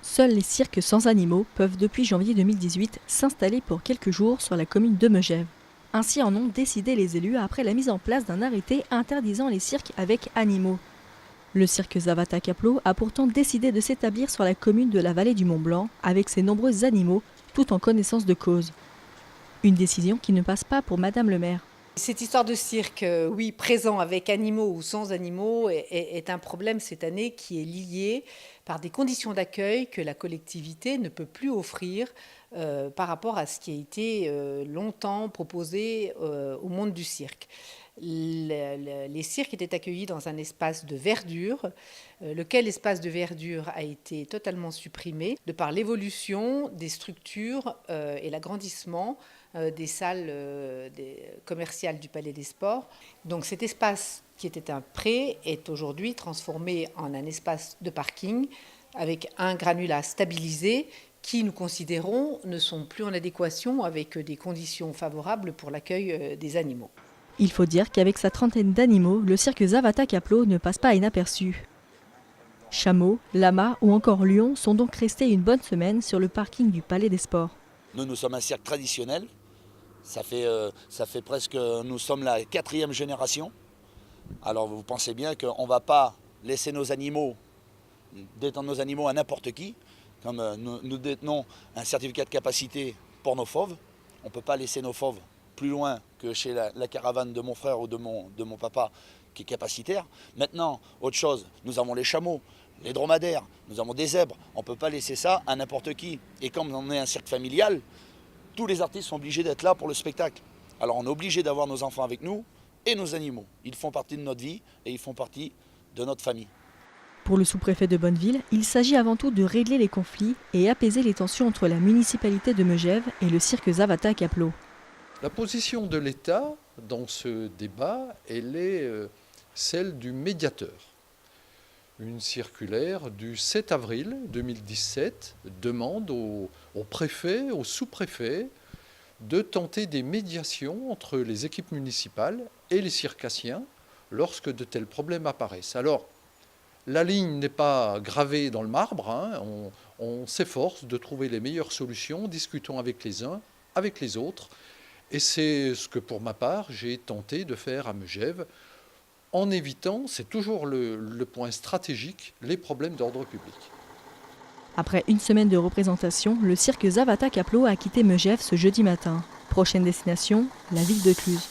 Seuls les cirques sans animaux peuvent depuis janvier 2018 s'installer pour quelques jours sur la commune de Megève. Ainsi en ont décidé les élus après la mise en place d'un arrêté interdisant les cirques avec animaux. Le cirque Zavata-Kapleau a pourtant décidé de s'établir sur la commune de la vallée du Mont-Blanc avec ses nombreux animaux, tout en connaissance de cause. Une décision qui ne passe pas pour Madame le maire. Cette histoire de cirque, oui, présent avec animaux ou sans animaux, est un problème cette année qui est lié par des conditions d'accueil que la collectivité ne peut plus offrir par rapport à ce qui a été longtemps proposé au monde du cirque. Les cirques étaient accueillis dans un espace de verdure, lequel espace de verdure a été totalement supprimé de par l'évolution des structures et l'agrandissement des salles commerciales du Palais des Sports. Donc cet espace qui était un pré est aujourd'hui transformé en un espace de parking avec un granulat stabilisé qui, nous considérons, ne sont plus en adéquation avec des conditions favorables pour l'accueil des animaux. Il faut dire qu'avec sa trentaine d'animaux, le cirque Zavata-Kapleau ne passe pas inaperçu. Chameaux, lamas ou encore lions sont donc restés une bonne semaine sur le parking du Palais des Sports. Nous sommes un cirque traditionnel. Ça fait presque, nous sommes la 4e génération. Alors vous pensez bien qu'on ne va pas laisser nos animaux, détendre nos animaux à n'importe qui. Comme nous détenons un certificat de capacité pour nos fauves, on ne peut pas laisser nos fauves plus loin que chez la caravane de mon frère ou de mon papa qui est capacitaire. Maintenant, autre chose, nous avons les chameaux, les dromadaires, nous avons des zèbres. On ne peut pas laisser ça à n'importe qui. Et comme on est un cirque familial, tous les artistes sont obligés d'être là pour le spectacle. Alors on est obligé d'avoir nos enfants avec nous et nos animaux. Ils font partie de notre vie et ils font partie de notre famille. Pour le sous-préfet de Bonneville, il s'agit avant tout de régler les conflits et apaiser les tensions entre la municipalité de Megève et le cirque Zavata-Kapleau. La position de l'État dans ce débat, elle est celle du médiateur. Une circulaire du 7 avril 2017 demande au préfet, au sous-préfet, de tenter des médiations entre les équipes municipales et les circassiens lorsque de tels problèmes apparaissent. Alors, la ligne n'est pas gravée dans le marbre, hein, on s'efforce de trouver les meilleures solutions, discutons avec les uns, avec les autres. Et c'est ce que, pour ma part, j'ai tenté de faire à Megève, en évitant, c'est toujours le point stratégique, les problèmes d'ordre public. Après une semaine de représentation, le cirque Zavata-Kapleau a quitté Megève ce jeudi matin. Prochaine destination, la ville de Cluses.